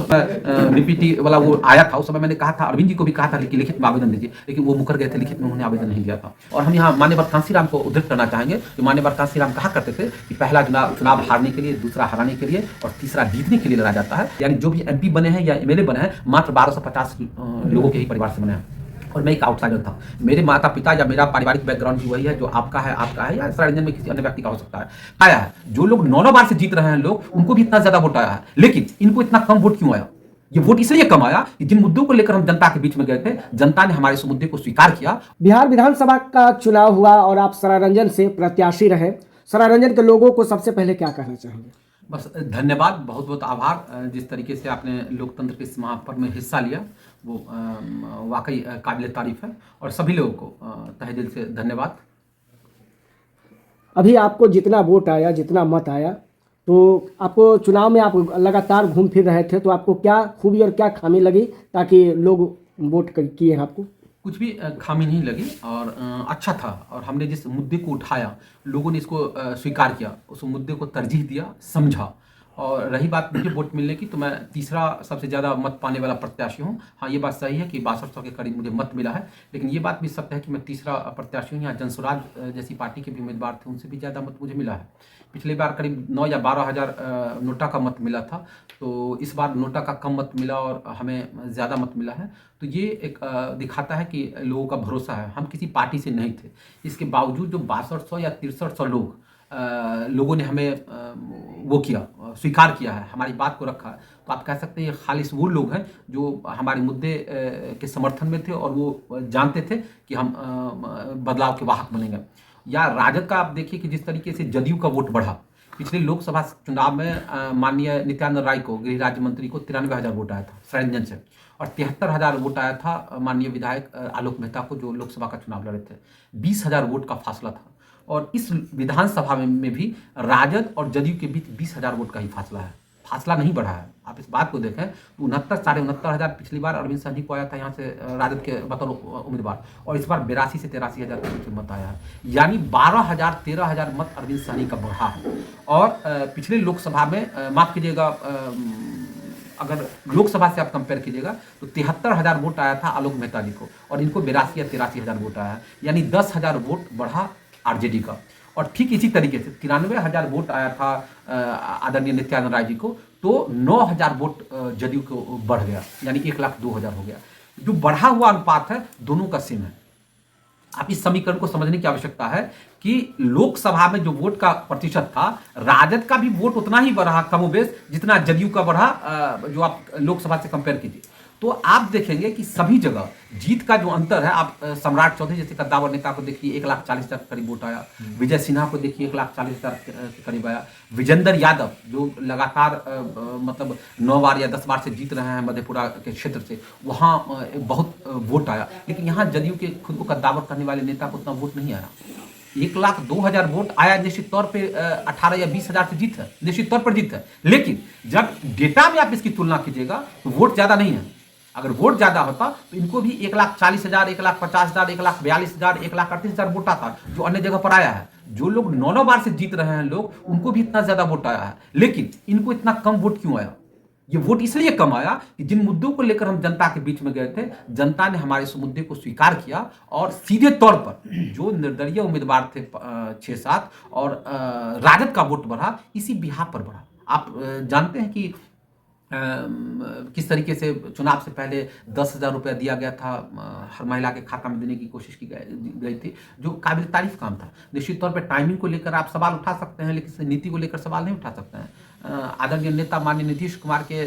BPT वाला वो आया था, उस समय मैंने कहा था, अरविंद जी को भी कहा था कि लिखित में आवेदन दीजिए, लेकिन वो मुकर गए थे, लिखित में उन्होंने आवेदन नहीं दिया था। और हम यहाँ माननीय कांसीराम को उद्धृत करना चाहेंगे कि माननीय कांसीराम कहा करते थे कि पहला चुनाव हारने के लिए, दूसरा हराने के लिए और तीसरा जीतने के लिए लड़ा जाता है। यानी जो भी एमपी बने हैं या एमएलए बने हैं मात्र 1250 लोगों के ही परिवार से बने हैं और मैं एक आउटसाइडर था। मेरे माता पिता या मेरा पारिवारिक बैकग्राउंड भी वही है जो आपका है या सरारंजन में किसी अन्य व्यक्ति का हो सकता है। आया है जो लोग 9 बार से जीत रहे हैं लोग, उनको भी इतना ज्यादा वोट आया है, लेकिन इनको इतना कम वोट क्यों आया? ये वोट इसलिए कम आया कि जिन मुद्दों को लेकर हम जनता के बीच में गए थे, जनता ने हमारे इस मुद्दे को स्वीकार किया। बिहार विधानसभा का चुनाव हुआ और आप सरारंजन से प्रत्याशी रहे। सरारंजन के लोगों को सबसे पहले क्या कहना चाहेंगे? बस धन्यवाद, बहुत बहुत आभार। जिस तरीके से आपने लोकतंत्र के इस महापर्व में हिस्सा लिया वो वाकई काबिल तारीफ है और सभी लोगों को तहे दिल से धन्यवाद। अभी आपको जितना वोट आया, जितना मत आया, तो आपको चुनाव में आप लगातार घूम फिर रहे थे, तो आपको क्या खूबी और क्या खामी लगी ताकि लोग वोट किए हैं आपको? कुछ भी खामी नहीं लगी और अच्छा था। और हमने जिस मुद्दे को उठाया लोगों ने इसको स्वीकार किया, उस मुद्दे को तरजीह दिया, समझा। और रही बात मुझे वोट मिलने की, तो मैं तीसरा सबसे ज़्यादा मत पाने वाला प्रत्याशी हूँ। हाँ, ये बात सही है कि 6200 के करीब मुझे मत मिला है, लेकिन ये बात भी सत्य है कि मैं तीसरा प्रत्याशी हूँ। यहाँ जनसुराज जैसी पार्टी के भी उम्मीदवार थे, उनसे भी ज़्यादा मत मुझे मिला है। पिछली बार करीब 9 या 12 हज़ार नोटा का मत मिला था, तो इस बार नोटा का कम मत मिला और हमें ज़्यादा मत मिला है। तो ये एक दिखाता है कि लोगों का भरोसा है। हम किसी पार्टी से नहीं थे, इसके बावजूद जो 6200 या 6300 लोगों ने हमें वो किया, स्वीकार किया है, हमारी बात को रखा है। तो आप कह सकते हैं ये खालिस वो लोग हैं जो हमारे मुद्दे के समर्थन में थे और वो जानते थे कि हम बदलाव के वाहक बनेंगे। या राजद का आप देखिए कि जिस तरीके से जदयू का वोट बढ़ा। पिछले लोकसभा चुनाव में माननीय नित्यानंद राय को, गृह राज्य मंत्री को 93,000 वोट आया था सरारंजन से, और 73,000 वोट आया था माननीय विधायक आलोक मेहता को, जो लोकसभा का चुनाव लड़े थे। 20,000 वोट का फासला था। और इस विधानसभा में भी राजद और जदयू के बीच 20,000 वोट का ही फासला है, फासला नहीं बढ़ा है। आप इस बात को देखें तो 69,000 पिछली बार अरविंद सहनी को आया था यहाँ से राजद के बतौर उम्मीदवार, और इस बार 82 से 83,000 के मत आया है। यानी 12,000 13,000 मत अरविंद सहनी का बढ़ा है। और पिछले लोकसभा में माफ कीजिएगा, अगर लोकसभा से आप कंपेयर कीजिएगा तो 73,000 वोट आया था आलोक मेहता जी को, और इनको 82 या 83,000 वोट आया है। यानी 10,000 वोट बढ़ा आरजेडी का। और ठीक इसी तरीके से 93,000 वोट आया था आदरणीय नित्यानंद राय जी को, तो 9,000 वोट जदयू को बढ़ गया, यानी 1,02,000 हो गया। जो बढ़ा हुआ अनुपात है दोनों का सेम है। आप इस समीकरण को समझने की आवश्यकता है कि लोकसभा में जो वोट का प्रतिशत था, राजद का भी वोट उतना ही बढ़ा कमोबेश जितना जदयू का बढ़ा, जो आप लोकसभा से कंपेयर कीजिए। तो आप देखेंगे कि सभी जगह जीत का जो अंतर है, आप सम्राट चौधरी जैसे कद्दावर नेता को देखिए 1,40,000 के करीब वोट आया। विजय सिन्हा को देखिए 1,40,000 के करीब आया। विजेंद्र यादव जो लगातार मतलब 9 बार या 10 बार से जीत रहे हैं मधेपुरा के क्षेत्र से, वहाँ बहुत वोट आया। लेकिन यहाँ जदयू के खुद को कद्दावर करने वाले नेता को उतना वोट नहीं आया। 1,02,000 वोट आया, निश्चित तौर पे 18 या 20,000 से जीत है, निश्चित तौर पर जीत है। लेकिन जब डेटा में आप इसकी तुलना कीजिएगा तो वोट ज्यादा नहीं है। अगर वोट ज्यादा होता तो इनको भी 1,40,000, 1,50,000, 1,42,000, 1,38,000 वोट आता, जो अन्य जगह पर आया है। जो लोग 9 बार से जीत रहे हैं लोग, उनको भी इतना ज्यादा वोट आया है, लेकिन इनको इतना कम वोट क्यों आया? ये वोट इसलिए कम आया कि जिन मुद्दों को लेकर हम जनता के बीच में गए थे, जनता ने हमारे इस मुद्दे को स्वीकार किया और सीधे तौर पर जो निर्दलीय उम्मीदवार थे 6-7 और राजद का वोट बढ़ा, इसी बिहार पर बढ़ा। आप जानते हैं कि किस तरीके से चुनाव से पहले 10,000 रुपया दिया गया था, हर महिला के खाता में देने की कोशिश की गई थी, जो काबिल तारीफ काम था। निश्चित तौर पर टाइमिंग को लेकर आप सवाल उठा सकते हैं, लेकिन नीति को लेकर सवाल नहीं उठा सकते हैं। आदरणीय नेता माननीय नीतीश कुमार के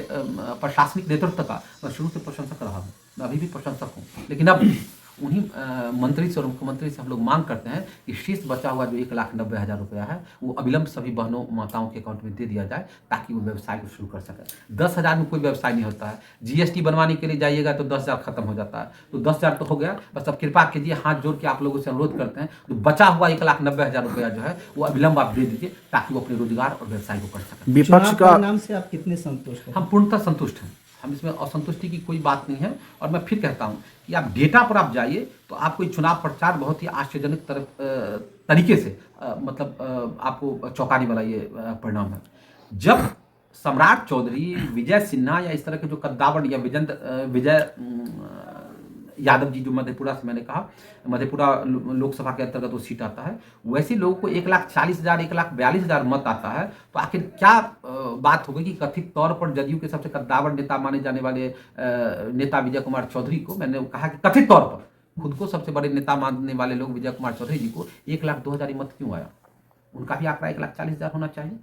प्रशासनिक नेतृत्व का मैं शुरू से प्रशंसक रहा हूँ, मैं अभी भी प्रशंसक हूँ। लेकिन अब उन्हीं मंत्री से और मुख्यमंत्री से हम लोग मांग करते हैं कि शेष बचा हुआ जो 1,90,000 रुपया है, वो अविलंब सभी बहनों माताओं के अकाउंट में दे दिया जाए, ताकि वो व्यवसाय को शुरू कर सके। 10,000 में कोई व्यवसाय नहीं होता है। जीएसटी बनवाने के लिए जाइएगा तो 10,000 खत्म हो जाता है। तो 10,000 तो हो गया, बस अब कृपा कीजिए, हाथ जोड़ के आप लोगों से अनुरोध करते हैं, तो बचा हुआ 1,90,000 रुपया जो है वो अविलंब आप दे दीजिए, ताकि वो अपने रोजगार और व्यवसाय को कर सकें। विपक्ष का नाम से आप कितने संतुष्ट हैं? हम पूर्णतः संतुष्ट हैं, हम इसमें असंतुष्टि की कोई बात नहीं है। और मैं फिर कहता हूं कि आप डेटा पर आप जाइए तो आपको चुनाव प्रचार बहुत ही आश्चर्यजनक तरीके से आपको चौंकाने वाला ये परिणाम है। जब सम्राट चौधरी, विजय सिन्हा या इस तरह के जो कद्दावर या विजय यादव जी जो मधेपुरा से मैंने कहा, मधेपुरा लोकसभा के अंतर्गत वो सीट आता है, वैसे लोगों को 1,40,000 1,42,000 मत आता है, तो आखिर क्या बात हो गई कि कथित तौर पर जदयू के सबसे कद्दावर नेता माने जाने वाले नेता विजय कुमार चौधरी को, मैंने कहा कि कथित तौर पर खुद को सबसे बड़े नेता मानने वाले लोग विजय कुमार चौधरी जी को 1,02,000 मत क्यों आया? उनका भी आंकड़ा 1,40,000 होना चाहिए,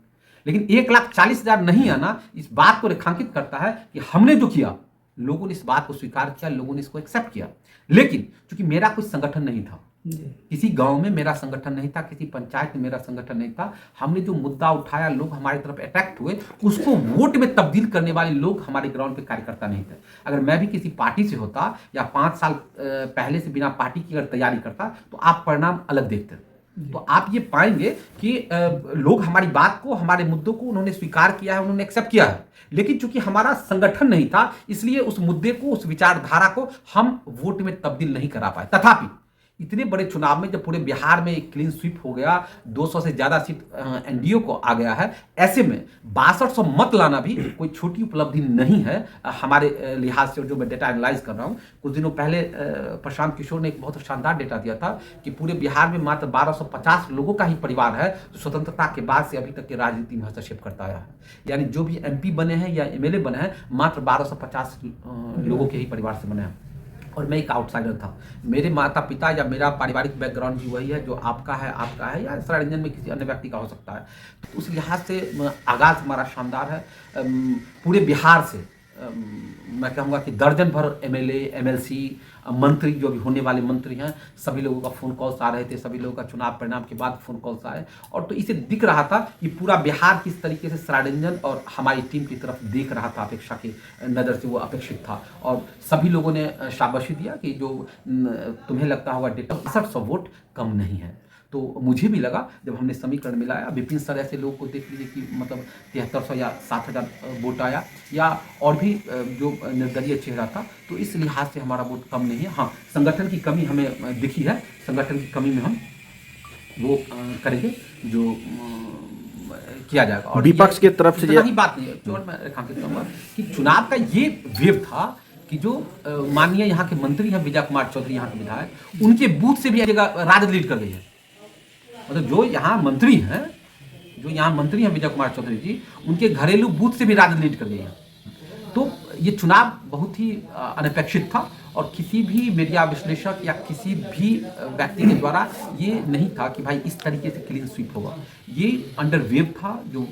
लेकिन 1,40,000 नहीं आना इस बात को रेखांकित करता है कि हमने जो किया, लोगों ने इस बात को स्वीकार किया, लोगों ने इसको एक्सेप्ट किया। लेकिन चूंकि मेरा कोई संगठन नहीं था, किसी गांव में मेरा संगठन नहीं था, किसी पंचायत में मेरा संगठन नहीं था, हमने जो मुद्दा उठाया, लोग हमारी तरफ अट्रैक्ट हुए, उसको वोट में तब्दील करने वाले लोग हमारे ग्राउंड पे कार्यकर्ता नहीं थे। अगर मैं भी किसी पार्टी से होता या 5 साल पहले से बिना पार्टी की अगर तैयारी करता, तो आप परिणाम अलग देखते। तो आप ये पाएंगे कि लोग हमारी बात को, हमारे मुद्दों को उन्होंने स्वीकार किया है, उन्होंने एक्सेप्ट किया है, लेकिन चूंकि हमारा संगठन नहीं था, इसलिए उस मुद्दे को, उस विचारधारा को हम वोट में तब्दील नहीं करा पाए। तथापि इतने बड़े चुनाव में जब पूरे बिहार में एक क्लीन स्वीप हो गया, 200 से ज्यादा सीट एनडीए को आ गया है, ऐसे में 6200 मत लाना भी कोई छोटी उपलब्धि नहीं है हमारे लिहाज से। जो मैं डेटा एनालाइज कर रहा हूं, कुछ दिनों पहले प्रशांत किशोर ने एक बहुत शानदार डेटा दिया था कि पूरे बिहार में मात्र 1250 लोगों का ही परिवार है जो स्वतंत्रता के बाद से अभी तक की राजनीति में हस्तक्षेप करता आया है। यानी जो भी एमपी बने हैं या एमएलए बने हैं, मात्र 1250 लोगों के ही परिवार से बने हैं। और मैं एक आउटसाइडर था, मेरे माता पिता या मेरा पारिवारिक बैकग्राउंड भी वही है जो आपका है, आपका है, या सरारंजन में किसी अन्य व्यक्ति का हो सकता है। तो उस लिहाज से आगाज़ हमारा शानदार है। पूरे बिहार से मैं कहूँगा कि दर्जन भर एमएलए, एमएलसी, मंत्री, जो भी होने वाले मंत्री हैं, सभी लोगों का फ़ोन कॉल्स आ रहे थे, सभी लोगों का चुनाव परिणाम के बाद फ़ोन कॉल्स आए, और तो इसे दिख रहा था कि पूरा बिहार किस तरीके से सरारंजन और हमारी टीम की तरफ देख रहा था, अपेक्षा की नज़र से वो अपेक्षित था। और सभी लोगों ने शाबाशी दिया कि जो तुम्हें लगता होगा डेटा 6100 वोट कम नहीं है। तो मुझे भी लगा जब हमने समीकरण मिलाया, विपिन सर ऐसे लोग को देख लीजिए कि मतलब 7300 या 7000 वोट आया, या और भी जो निर्दलीय चेहरा था, तो इस लिहाज से हमारा वोट कम नहीं है। हाँ, संगठन की कमी हमें दिखी है, संगठन की कमी में हम वो करेंगे जो किया जाएगा। और विपक्ष की तरफ से ही बात नहीं है, जो मैं रेखांकित करूँगा कि चुनाव का ये वेव था कि जो माननीय यहाँ के मंत्री हैं विजय कुमार चौधरी, यहाँ के विधायक, उनके बूथ से भी जगह राजद लीड कर गई है। मतलब जो यहाँ मंत्री हैं विजय कुमार चौधरी जी, उनके घरेलू बूथ से भी राजद लीड कर गई है। तो ये चुनाव बहुत ही अनपेक्षित था, और किसी भी मीडिया विश्लेषक या किसी भी व्यक्ति के द्वारा ये नहीं था कि भाई इस तरीके से क्लीन स्वीप होगा। ये अंडरवेव था जो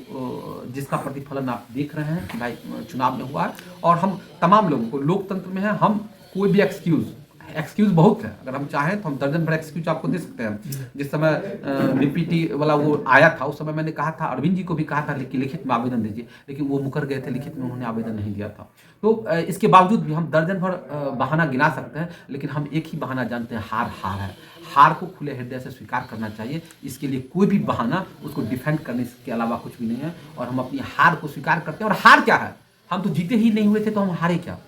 जिसका प्रतिफलन आप देख रहे हैं कि भाई चुनाव में हुआ है। और हम तमाम लोगों को, लोकतंत्र में है, हम कोई भी एक्सक्यूज बहुत है, अगर हम चाहें तो हम दर्जन भर एक्सक्यूज आपको दे सकते हैं। जिस समय बीपीटी वाला वो आया था, उस समय मैंने कहा था, अरविंद जी को भी कहा था कि लिखित में आवेदन दीजिए, लेकिन वो मुकर गए थे, लिखित में उन्होंने आवेदन नहीं दिया था। तो इसके बावजूद भी हम दर्जन भर बहाना गिना सकते हैं, लेकिन हम एक ही बहाना जानते हैं, हार है। हार को खुले हृदय से स्वीकार करना चाहिए। इसके लिए कोई भी बहाना उसको डिफेंड करने के अलावा कुछ भी नहीं है, और हम अपनी हार को स्वीकार करते हैं। और हार क्या है? हम तो जीते ही नहीं हुए थे, तो हम हारे क्या?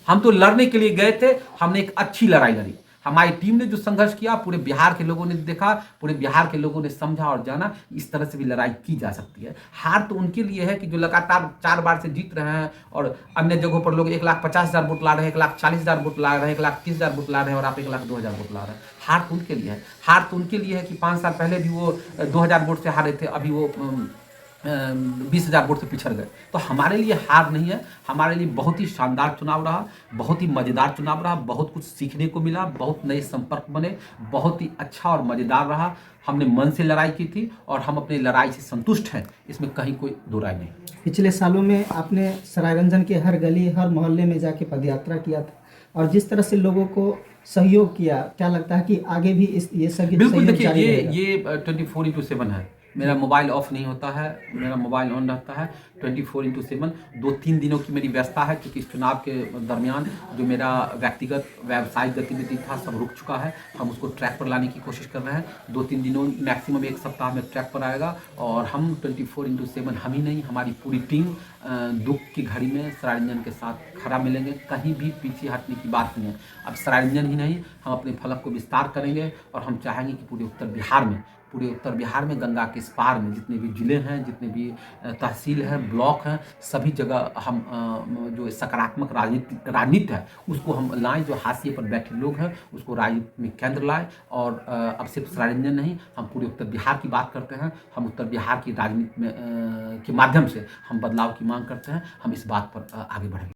हम तो लड़ने के लिए गए थे, हमने एक अच्छी लड़ाई लड़ी। हमारी टीम ने जो संघर्ष किया, पूरे बिहार के लोगों ने देखा, पूरे बिहार के लोगों ने समझा और जाना, इस तरह से भी लड़ाई की जा सकती है। हार तो उनके लिए है कि जो लगातार 4 बार से जीत रहे हैं, और अन्य जगहों पर लोग 1,50,000 वोट ला रहे हैं, 1,40,000 वोट ला रहे हैं, 1,30,000 वोट ला रहे हैं, और आप 1,02,000 वोट ला रहे हैं। हार तो उनके लिए है। हार तो उनके लिए है कि 5 साल पहले भी वो 2,000 वोट से हारे थे, अभी वो 20,000 वोट से पिछड़ गए। तो हमारे लिए हार नहीं है, हमारे लिए बहुत ही शानदार चुनाव रहा, बहुत ही मज़ेदार चुनाव रहा, बहुत कुछ सीखने को मिला, बहुत नए संपर्क बने, बहुत ही अच्छा और मज़ेदार रहा। हमने मन से लड़ाई की थी, और हम अपनी लड़ाई से संतुष्ट हैं, इसमें कहीं कोई दो राय नहीं। पिछले सालों में आपने सरायरंजन के हर गली, हर मोहल्ले में जाके पदयात्रा किया था, और जिस तरह से लोगों को सहयोग किया, क्या लगता है कि आगे भी ये सब बिल्कुल? देखिए, ये 24/7 है। मेरा मोबाइल ऑफ नहीं होता है, मेरा मोबाइल ऑन रहता है 24/7। 2-3 दिनों की मेरी व्यस्तता है, क्योंकि इस चुनाव के दरमियान जो मेरा व्यक्तिगत व्यावसायिक गतिविधि था, सब रुक चुका है। हम उसको ट्रैक पर लाने की कोशिश कर रहे हैं। 2-3 दिनों, मैक्सिमम 1 सप्ताह में ट्रैक पर आएगा, और हम 24/7, हम ही नहीं, हमारी पूरी टीम दुख की घड़ी में सरायरंजन के साथ खड़ा मिलेंगे। कहीं भी पीछे हटने की बात नहीं है। अब सरायरंजन ही नहीं, हम अपने फलक को विस्तार करेंगे, और हम चाहेंगे कि पूरे उत्तर बिहार में, गंगा के इस पार में जितने भी जिले हैं, जितने भी तहसील है, ब्लॉक हैं, सभी जगह हम जो सकारात्मक राजनीति है उसको हम लाएं, जो हाशिए पर बैठे लोग हैं उसको राजनीति में केंद्र लाएं। और अब सिर्फ सरायरंजन नहीं, हम पूरे उत्तर बिहार की बात करते हैं। हम उत्तर बिहार की राजनीति में के माध्यम से हम बदलाव की मांग करते हैं। हम इस बात पर आगे बढ़ेंगे।